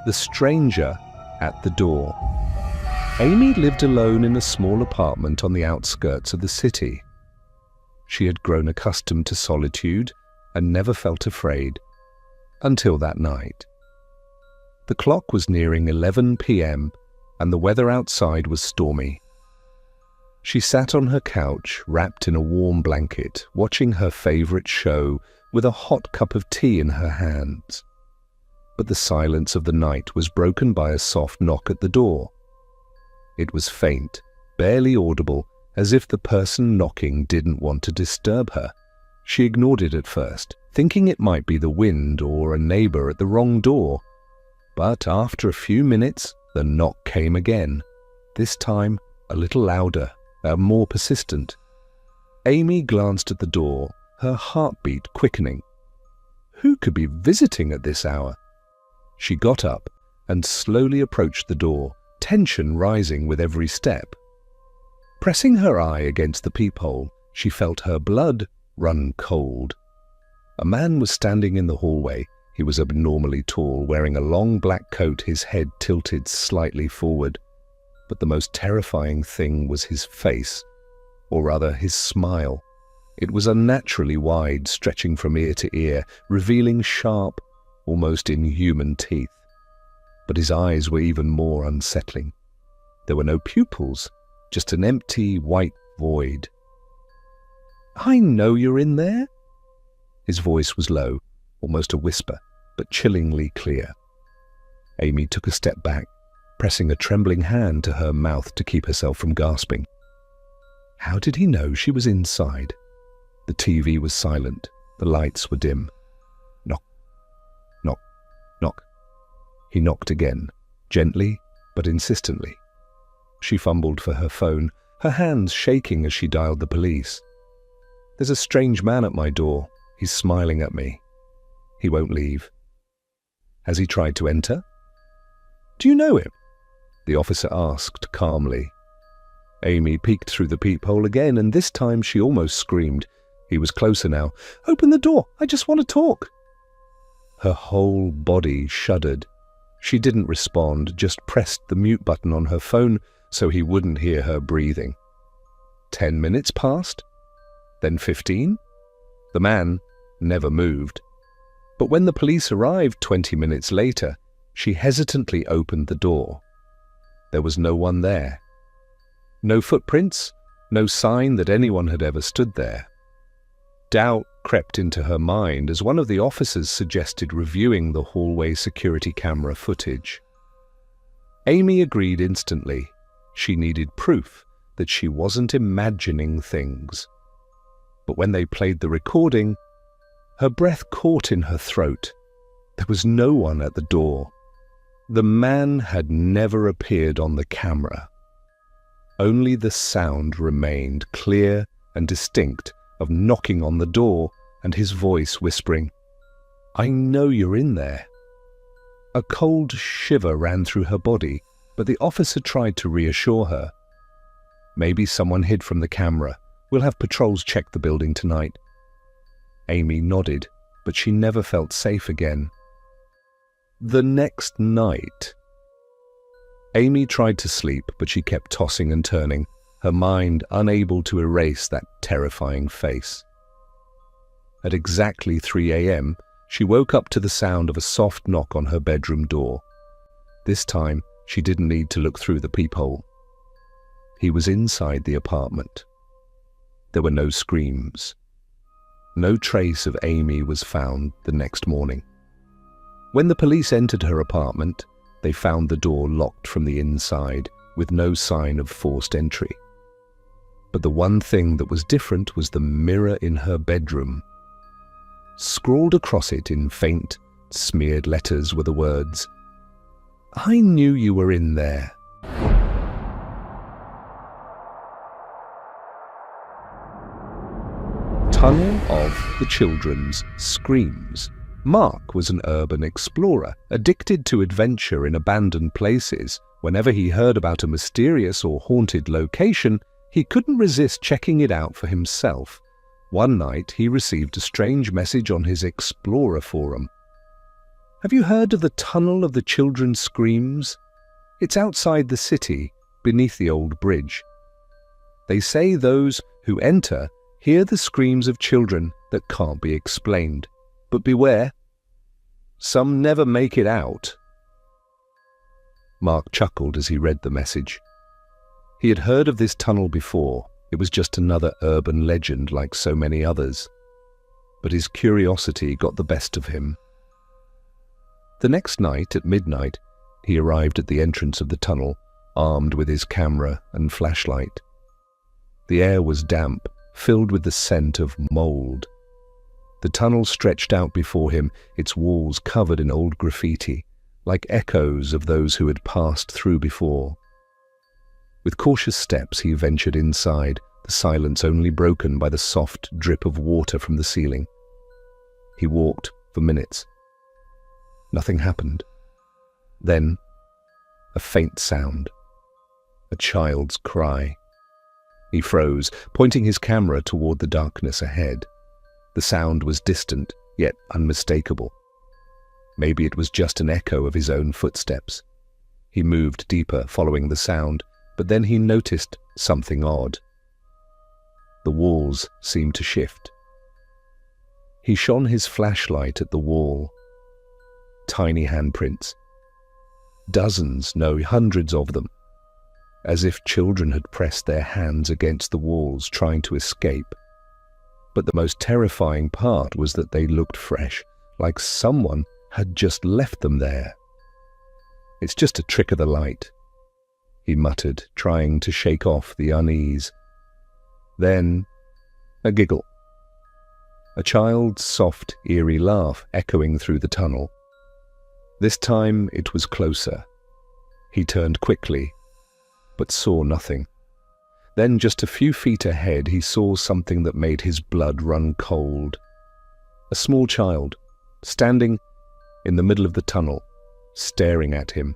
The stranger at the door. Amy lived alone in a small apartment on the outskirts of the city. She had grown accustomed to solitude and never felt afraid, until that night. The clock was nearing 11 p.m. and the weather outside was stormy. She sat on her couch, wrapped in a warm blanket, watching her favorite show with a hot cup of tea in her hands. But the silence of the night was broken by a soft knock at the door. It was faint, barely audible, as if the person knocking didn't want to disturb her. She ignored it at first, thinking it might be the wind or a neighbor at the wrong door. But after a few minutes, the knock came again, this time a little louder, more persistent. Amy glanced at the door, her heartbeat quickening. Who could be visiting at this hour? She got up and slowly approached the door, tension rising with every step. Pressing her eye against the peephole, she felt her blood run cold. A man was standing in the hallway. He was abnormally tall, wearing a long black coat, his head tilted slightly forward. But the most terrifying thing was his face, or rather his smile. It was unnaturally wide, stretching from ear to ear, revealing sharp, almost inhuman teeth. But his eyes were even more unsettling. There were no pupils, just an empty white void. "I know you're in there." His voice was low, almost a whisper, but chillingly clear. Amy took a step back, pressing a trembling hand to her mouth to keep herself from gasping. How did he know she was inside? The TV was silent, the lights were dim. Knock, knock, knock. He knocked again, gently but insistently. She fumbled for her phone, her hands shaking as she dialed the police. "There's a strange man at my door. He's smiling at me. He won't leave." "Has he tried to enter?" "Do you know him?" the officer asked calmly. Amy peeked through the peephole again, and this time she almost screamed. He was closer now. "Open the door! I just want to talk!" Her whole body shuddered. She didn't respond, just pressed the mute button on her phone so he wouldn't hear her breathing. 10 minutes passed, then 15. The man never moved. But when the police arrived 20 minutes later, she hesitantly opened the door. There was no one there. No footprints, no sign that anyone had ever stood there. Doubt crept into her mind as one of the officers suggested reviewing the hallway security camera footage. Amy agreed instantly. She needed proof that she wasn't imagining things. But when they played the recording, her breath caught in her throat. There was no one at the door. The man had never appeared on the camera. Only the sound remained, clear and distinct, of knocking on the door and his voice whispering, "I know you're in there." A cold shiver ran through her body, but the officer tried to reassure her. "Maybe someone hid from the camera. We'll have patrols check the building tonight." Amy nodded, but she never felt safe again. The next night, Amy tried to sleep, but she kept tossing and turning, her mind unable to erase that terrifying face. At exactly 3 a.m., she woke up to the sound of a soft knock on her bedroom door. This time, she didn't need to look through the peephole. He was inside the apartment. There were no screams. No trace of Amy was found the next morning. When the police entered her apartment, they found the door locked from the inside, with no sign of forced entry. But the one thing that was different was the mirror in her bedroom. Scrawled across it in faint, smeared letters were the words, "I knew you were in there." Tunnel of the Children's Screams. Mark was an urban explorer, addicted to adventure in abandoned places. Whenever he heard about a mysterious or haunted location, he couldn't resist checking it out for himself. One night, he received a strange message on his Explorer forum. Have you heard of the Tunnel of the Children's Screams? It's outside the city, beneath the old bridge. They say those who enter hear the screams of children that can't be explained. But beware, some never make it out. Mark chuckled as he read the message. He had heard of this tunnel before. It was just another urban legend like so many others. But his curiosity got the best of him. The next night, at midnight, he arrived at the entrance of the tunnel, armed with his camera and flashlight. The air was damp, filled with the scent of mold. The tunnel stretched out before him, its walls covered in old graffiti, like echoes of those who had passed through before. With cautious steps he ventured inside, the silence only broken by the soft drip of water from the ceiling. He walked for minutes. Nothing happened. Then, a faint sound. A child's cry. He froze, pointing his camera toward the darkness ahead. The sound was distant, yet unmistakable. Maybe it was just an echo of his own footsteps. He moved deeper, following the sound, but then he noticed something odd. The walls seemed to shift. He shone his flashlight at the wall. Tiny handprints. Dozens, no, hundreds of them. As if children had pressed their hands against the walls, trying to escape. But the most terrifying part was that they looked fresh, like someone had just left them there. "It's just a trick of the light," he muttered, trying to shake off the unease. Then, a giggle. A child's soft, eerie laugh echoing through the tunnel. This time it was closer. He turned quickly, but saw nothing. Then, just a few feet ahead, he saw something that made his blood run cold. A small child, standing in the middle of the tunnel, staring at him.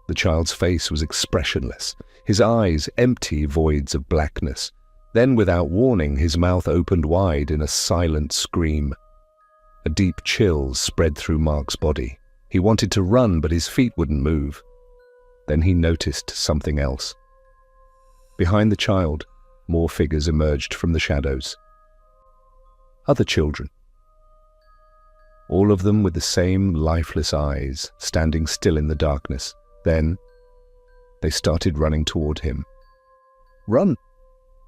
The child's face was expressionless, his eyes empty voids of blackness. Then, without warning, his mouth opened wide in a silent scream. A deep chill spread through Mark's body. He wanted to run, but his feet wouldn't move. Then he noticed something else. Behind the child, more figures emerged from the shadows. Other children. All of them with the same lifeless eyes, standing still in the darkness. Then, they started running toward him. Run!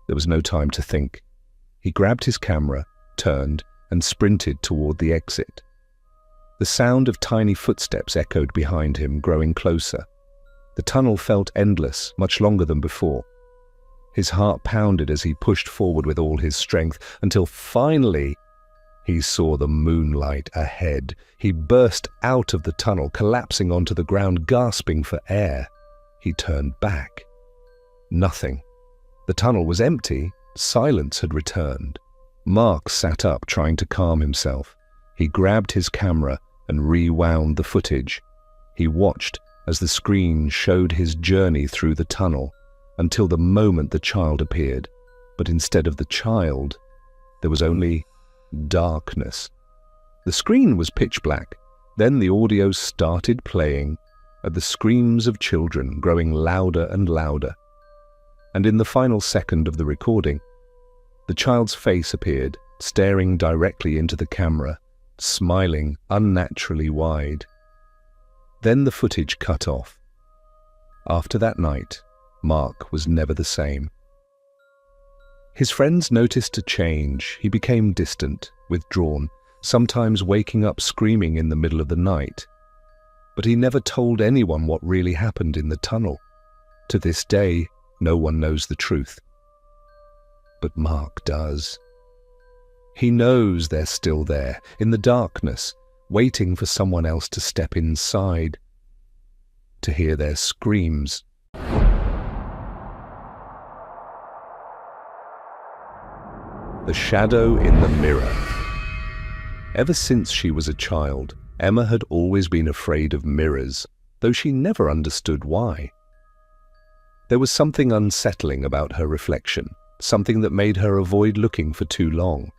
There was no time to think. He grabbed his camera, turned, and sprinted toward the exit. The sound of tiny footsteps echoed behind him, growing closer. The tunnel felt endless, much longer than before. His heart pounded as he pushed forward with all his strength, until finally he saw the moonlight ahead. He burst out of the tunnel, collapsing onto the ground, gasping for air. He turned back. Nothing. The tunnel was empty. Silence had returned. Mark sat up, trying to calm himself. He grabbed his camera and rewound the footage. He watched as the screen showed his journey through the tunnel until the moment the child appeared. But instead of the child, there was only darkness. The screen was pitch black. Then the audio started playing, and the screams of children growing louder and louder. And in the final second of the recording, the child's face appeared, staring directly into the camera, smiling unnaturally wide. Then the footage cut off. After that night, Mark was never the same. His friends noticed a change. He became distant, withdrawn, sometimes waking up screaming in the middle of the night. But he never told anyone what really happened in the tunnel. To this day, no one knows the truth. But Mark does. He knows they're still there, in the darkness, waiting for someone else to step inside, to hear their screams. The shadow in the mirror. Ever since she was a child, Emma had always been afraid of mirrors, though she never understood why. There was something unsettling about her reflection, something that made her avoid looking for too long.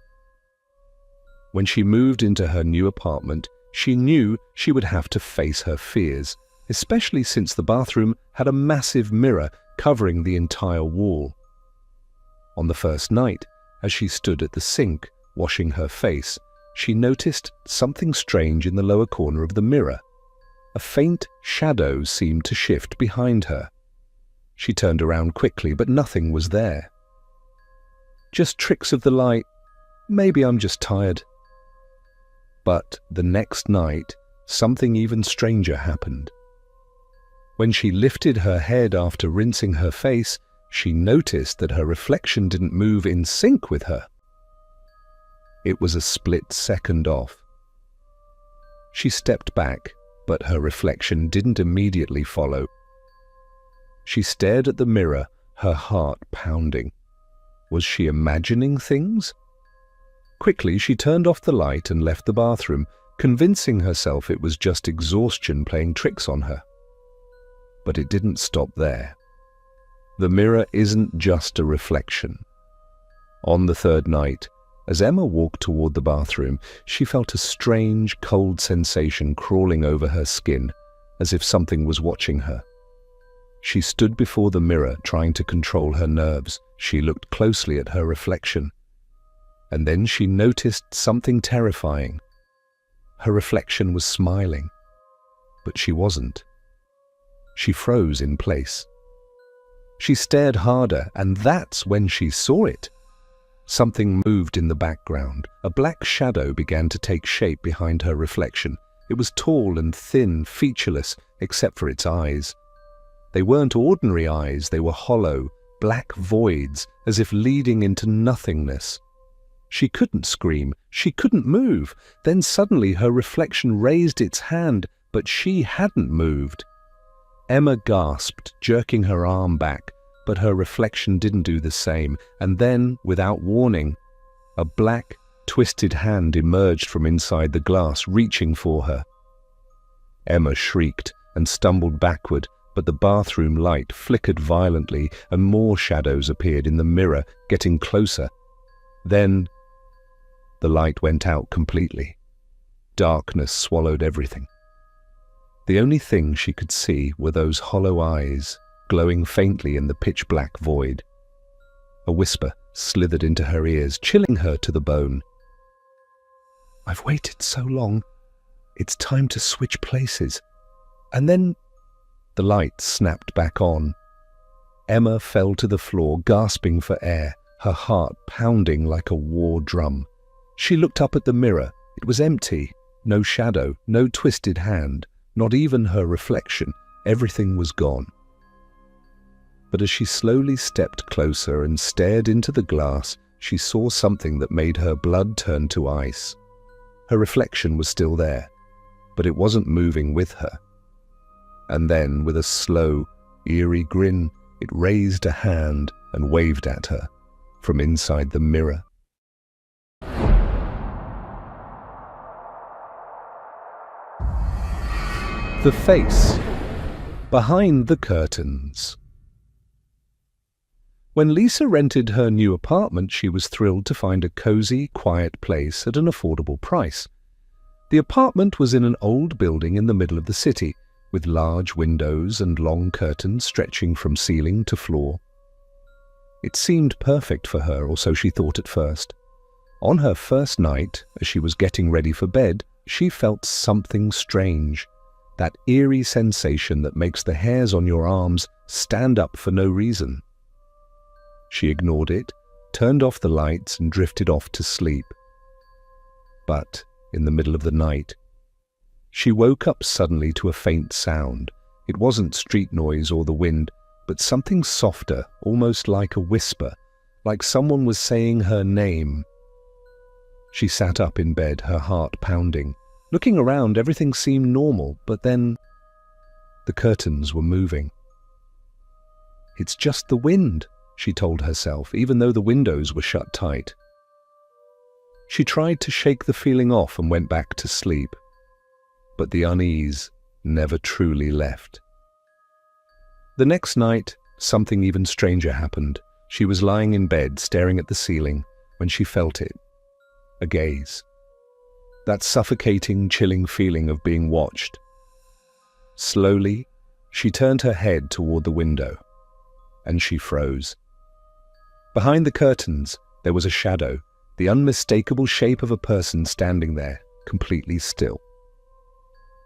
When she moved into her new apartment, She knew she would have to face her fears, especially since the bathroom had a massive mirror covering the entire wall. On the first night, as she stood at the sink, washing her face, she noticed something strange in the lower corner of the mirror. A faint shadow seemed to shift behind her. She turned around quickly, but nothing was there. Just tricks of the light. Maybe I'm just tired. But the next night, something even stranger happened. When she lifted her head after rinsing her face, she noticed that her reflection didn't move in sync with her. It was a split second off. She stepped back, but her reflection didn't immediately follow. She stared at the mirror, her heart pounding. Was she imagining things? Quickly, she turned off the light and left the bathroom, convincing herself it was just exhaustion playing tricks on her. But it didn't stop there. The mirror isn't just a reflection. On the third night, as Emma walked toward the bathroom, she felt a strange, cold sensation crawling over her skin, as if something was watching her. She stood before the mirror, trying to control her nerves. She looked closely at her reflection. And then she noticed something terrifying. Her reflection was smiling, but she wasn't. She froze in place. She stared harder, and that's when she saw it. Something moved in the background. A black shadow began to take shape behind her reflection. It was tall and thin, featureless, except for its eyes. They weren't ordinary eyes, they were hollow, black voids, as if leading into nothingness. She couldn't scream, she couldn't move. Then suddenly her reflection raised its hand, but she hadn't moved. Emma gasped, jerking her arm back, but her reflection didn't do the same, and then, without warning, a black, twisted hand emerged from inside the glass, reaching for her. Emma shrieked and stumbled backward, but the bathroom light flickered violently and more shadows appeared in the mirror, getting closer. Then the light went out completely. Darkness swallowed everything. The only thing she could see were those hollow eyes, glowing faintly in the pitch-black void. A whisper slithered into her ears, chilling her to the bone. "I've waited so long. It's time to switch places." And then the light snapped back on. Emma fell to the floor, gasping for air, her heart pounding like a war drum. She looked up at the mirror. It was empty. No shadow, no twisted hand, not even her reflection. Everything was gone. But as she slowly stepped closer and stared into the glass, she saw something that made her blood turn to ice. Her reflection was still there, but it wasn't moving with her. And then, with a slow, eerie grin, it raised a hand and waved at her from inside the mirror. The face behind the curtains. When Lisa rented her new apartment, she was thrilled to find a cozy, quiet place at an affordable price. The apartment was in an old building in the middle of the city, with large windows and long curtains stretching from ceiling to floor. It seemed perfect for her, or so she thought at first. On her first night, as she was getting ready for bed, she felt something strange, that eerie sensation that makes the hairs on your arms stand up for no reason. She ignored it, turned off the lights, and drifted off to sleep. But in the middle of the night, she woke up suddenly to a faint sound. It wasn't street noise or the wind, but something softer, almost like a whisper, like someone was saying her name. She sat up in bed, her heart pounding. Looking around, everything seemed normal, but then the curtains were moving. "It's just the wind," she told herself, even though the windows were shut tight. She tried to shake the feeling off and went back to sleep, but the unease never truly left. The next night, something even stranger happened. She was lying in bed, staring at the ceiling, when she felt it. A gaze. that suffocating, chilling feeling of being watched. Slowly, she turned her head toward the window, and she froze. Behind the curtains, there was a shadow, the unmistakable shape of a person standing there, completely still.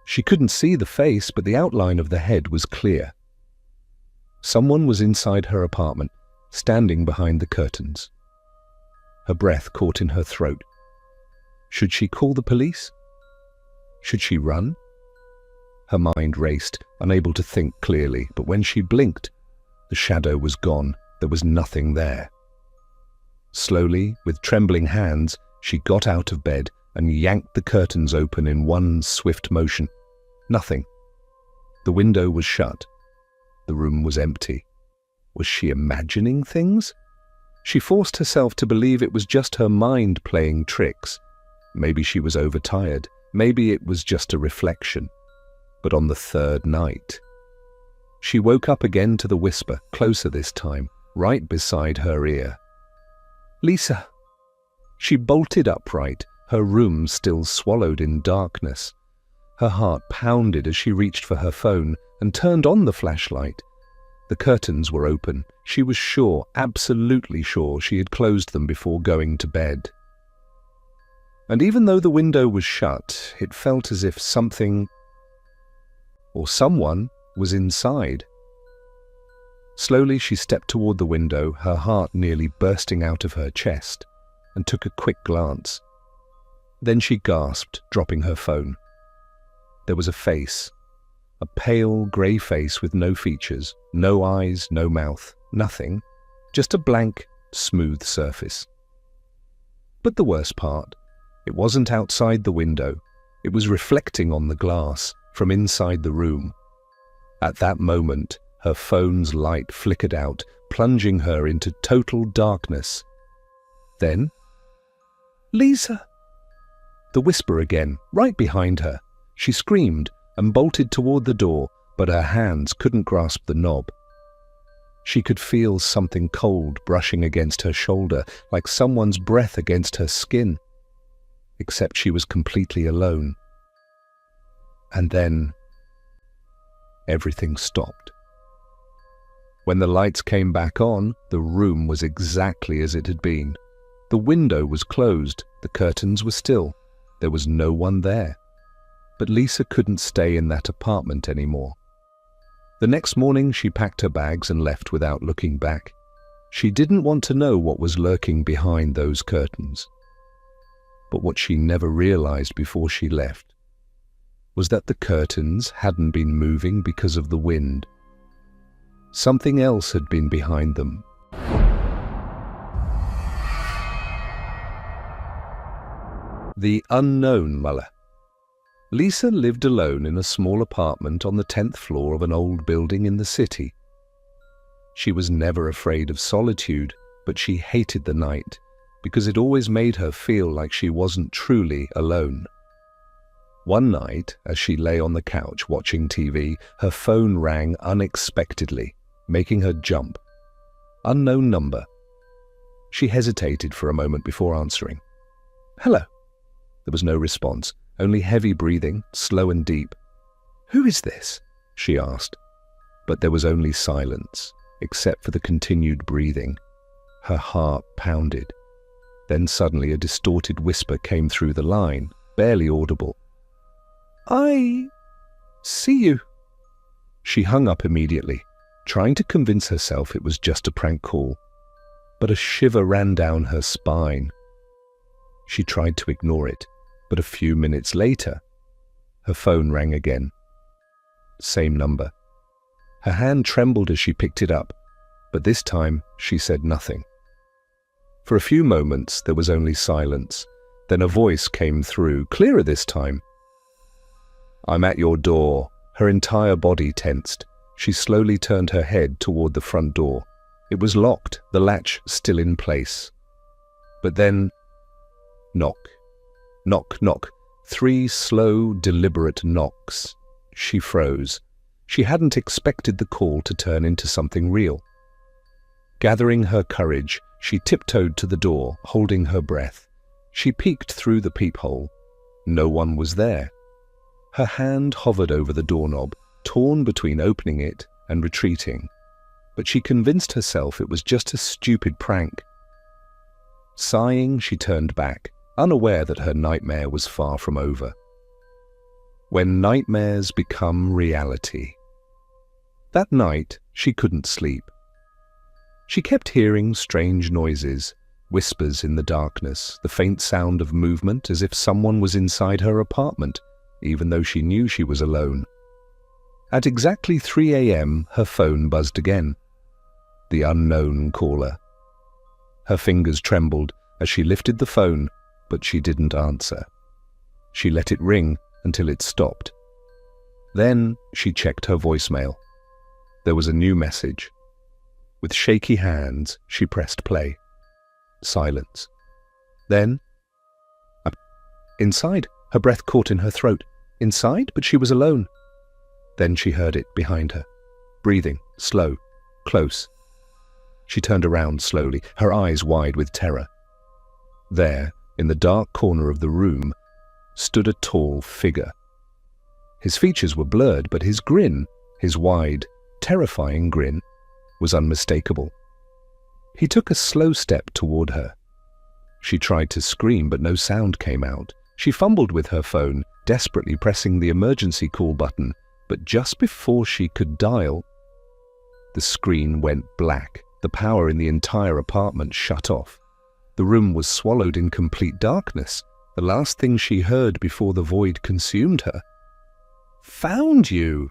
She couldn't see the face, but the outline of the head was clear. Someone was inside her apartment, standing behind the curtains. Her breath caught in her throat. Should she call the police? Should she run? Her mind raced, unable to think clearly, but when she blinked, the shadow was gone. There was nothing there. Slowly, with trembling hands, she got out of bed and yanked the curtains open in one swift motion. Nothing. The window was shut. The room was empty. Was she imagining things? She forced herself to believe it was just her mind playing tricks. Maybe she was overtired. Maybe it was just a reflection. But on the third night, she woke up again to the whisper, closer this time, right beside her ear. "Lisa!" She bolted upright, her room still swallowed in darkness. Her heart pounded as she reached for her phone and turned on the flashlight. The curtains were open. She was sure, absolutely sure, she had closed them before going to bed. And even though the window was shut, it felt as if something or someone was inside. Slowly she stepped toward the window, her heart nearly bursting out of her chest, and took a quick glance. Then she gasped, dropping her phone. There was a face, a pale grey face with no features, no eyes, no mouth, nothing, just a blank, smooth surface. But the worst part, it wasn't outside the window, it was reflecting on the glass from inside the room. At that moment, her phone's light flickered out, plunging her into total darkness. Then, "Lisa!" The whisper again, right behind her. She screamed and bolted toward the door, but her hands couldn't grasp the knob. She could feel something cold brushing against her shoulder, like someone's breath against her skin. Except she was completely alone. And then, everything stopped. When the lights came back on, the room was exactly as it had been. The window was closed, the curtains were still. There was no one there. But Lisa couldn't stay in that apartment anymore. The next morning she packed her bags and left without looking back. She didn't want to know what was lurking behind those curtains. But what she never realized before she left was that the curtains hadn't been moving because of the wind. Something else had been behind them. The unknown mother. Lisa lived alone in a small apartment on the 10th floor of an old building in the city. She was never afraid of solitude, but she hated the night because it always made her feel like she wasn't truly alone. One night, as she lay on the couch watching TV, her phone rang unexpectedly, making her jump. Unknown number. She hesitated for a moment before answering. "Hello." There was no response, only heavy breathing, slow and deep. "Who is this?" she asked. But there was only silence, except for the continued breathing. Her heart pounded. Then suddenly a distorted whisper came through the line, barely audible. "I see you." She hung up immediately, trying to convince herself it was just a prank call. But a shiver ran down her spine. She tried to ignore it, but a few minutes later, her phone rang again. Same number. Her hand trembled as she picked it up, but this time she said nothing. For a few moments there was only silence. Then a voice came through, clearer this time. "I'm at your door." Her entire body tensed. She slowly turned her head toward the front door. It was locked, the latch still in place. But then, knock. Knock, knock. 3 slow, deliberate knocks. She froze. She hadn't expected the call to turn into something real. Gathering her courage, she tiptoed to the door, holding her breath. She peeked through the peephole. No one was there. Her hand hovered over the doorknob, torn between opening it and retreating, but she convinced herself it was just a stupid prank. Sighing, she turned back, unaware that her nightmare was far from over. When nightmares become reality. That night, she couldn't sleep. She kept hearing strange noises, whispers in the darkness, the faint sound of movement as if someone was inside her apartment, even though she knew she was alone. At exactly 3 a.m., her phone buzzed again. The unknown caller. Her fingers trembled as she lifted the phone, but she didn't answer. She let it ring until it stopped. Then she checked her voicemail. There was a new message. With shaky hands, she pressed play. Silence. Then, inside, her breath caught in her throat. Inside, but she was alone. Then she heard it behind her. Breathing, slow, close. She turned around slowly, her eyes wide with terror. There, in the dark corner of the room, stood a tall figure. His features were blurred, but his grin, his wide, terrifying grin, was unmistakable. He took a slow step toward her. She tried to scream, but no sound came out. She fumbled with her phone, desperately pressing the emergency call button, but just before she could dial, the screen went black. The power in the entire apartment shut off. The room was swallowed in complete darkness. The last thing she heard before the void consumed her. "Found you!"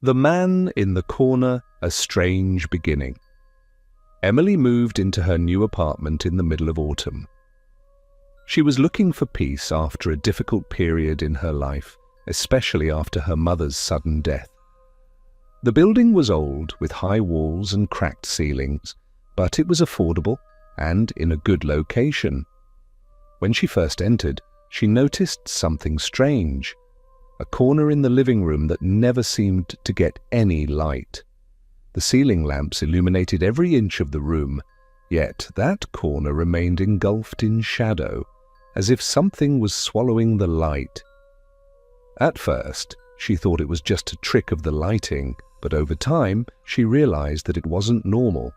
The Man in the Corner, A Strange Beginning. Emily moved into her new apartment in the middle of autumn. She was looking for peace after a difficult period in her life, especially after her mother's sudden death. The building was old, with high walls and cracked ceilings, but it was affordable and in a good location. When she first entered, she noticed something strange. A corner in the living room that never seemed to get any light. The ceiling lamps illuminated every inch of the room, yet that corner remained engulfed in shadow, as if something was swallowing the light. At first, she thought it was just a trick of the lighting, but over time, she realized that it wasn't normal.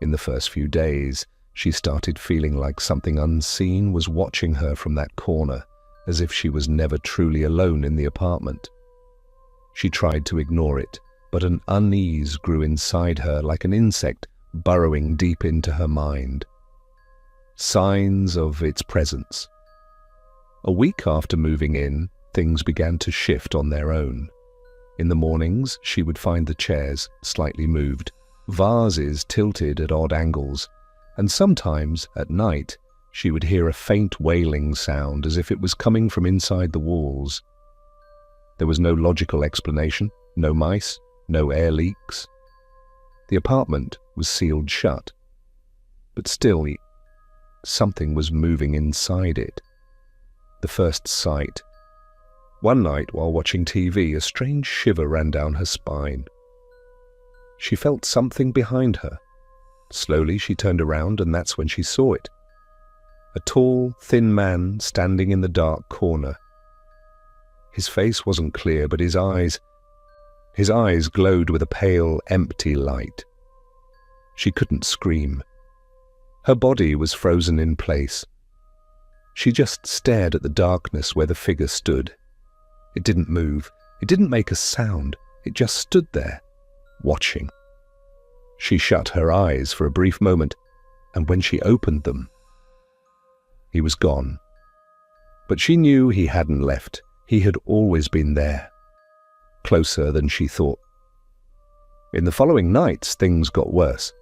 In the first few days, she started feeling like something unseen was watching her from that corner, as if she was never truly alone in the apartment. She tried to ignore it, but an unease grew inside her like an insect burrowing deep into her mind. Signs of its presence. A week after moving in, things began to shift on their own. In the mornings, she would find the chairs slightly moved, vases tilted at odd angles, and sometimes, at night, she would hear a faint wailing sound as if it was coming from inside the walls. There was no logical explanation, no mice, no air leaks. The apartment was sealed shut, but still, something was moving inside it. The first sight. One night, while watching TV, a strange shiver ran down her spine. She felt something behind her. Slowly, she turned around, and that's when she saw it. A tall, thin man standing in the dark corner. His face wasn't clear, but his eyes glowed with a pale, empty light. She couldn't scream. Her body was frozen in place. She just stared at the darkness where the figure stood. It didn't move. It didn't make a sound. It just stood there, watching. She shut her eyes for a brief moment, and when she opened them, he was gone. But she knew he hadn't left. He had always been there, closer than she thought. In the following nights, things got worse.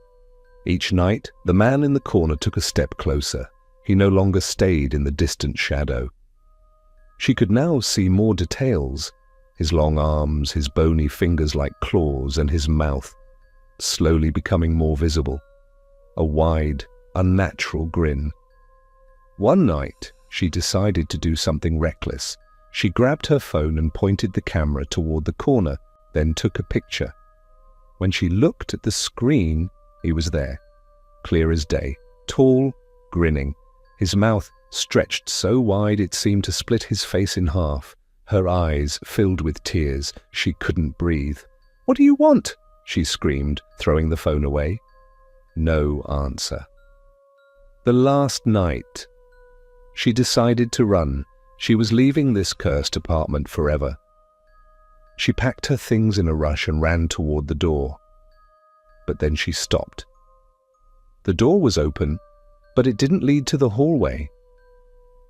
Each night, the man in the corner took a step closer. He no longer stayed in the distant shadow. She could now see more details. His long arms, his bony fingers like claws, and his mouth, slowly becoming more visible. A wide, unnatural grin. One night, she decided to do something reckless. She grabbed her phone and pointed the camera toward the corner, then took a picture. When she looked at the screen, he was there, clear as day, tall, grinning, his mouth stretched so wide it seemed to split his face in half, her eyes filled with tears. She couldn't breathe. "What do you want?" she screamed, throwing the phone away. No answer. The last night, she decided to run. She was leaving this cursed apartment forever. She packed her things in a rush and ran toward the door. But then she stopped. The door was open, but it didn't lead to the hallway.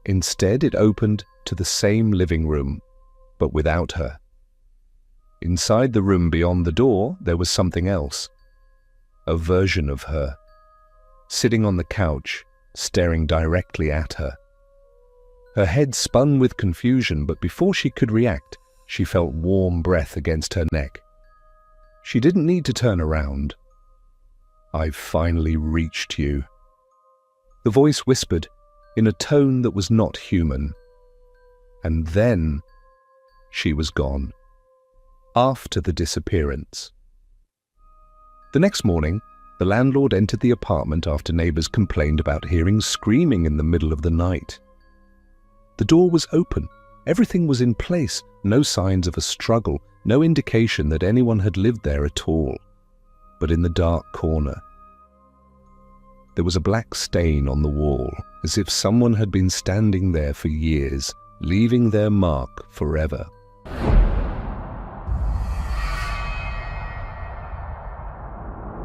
Instead, it opened to the same living room, but without her. Inside the room beyond the door, there was something else. A version of her, sitting on the couch, staring directly at her. Her head spun with confusion, but before she could react, she felt warm breath against her neck. She didn't need to turn around. "I've finally reached you," the voice whispered in a tone that was not human. And then she was gone. After the disappearance. The next morning, the landlord entered the apartment after neighbors complained about hearing screaming in the middle of the night. The door was open. Everything was in place. No signs of a struggle, no indication that anyone had lived there at all. But in the dark corner, there was a black stain on the wall, as if someone had been standing there for years, leaving their mark forever.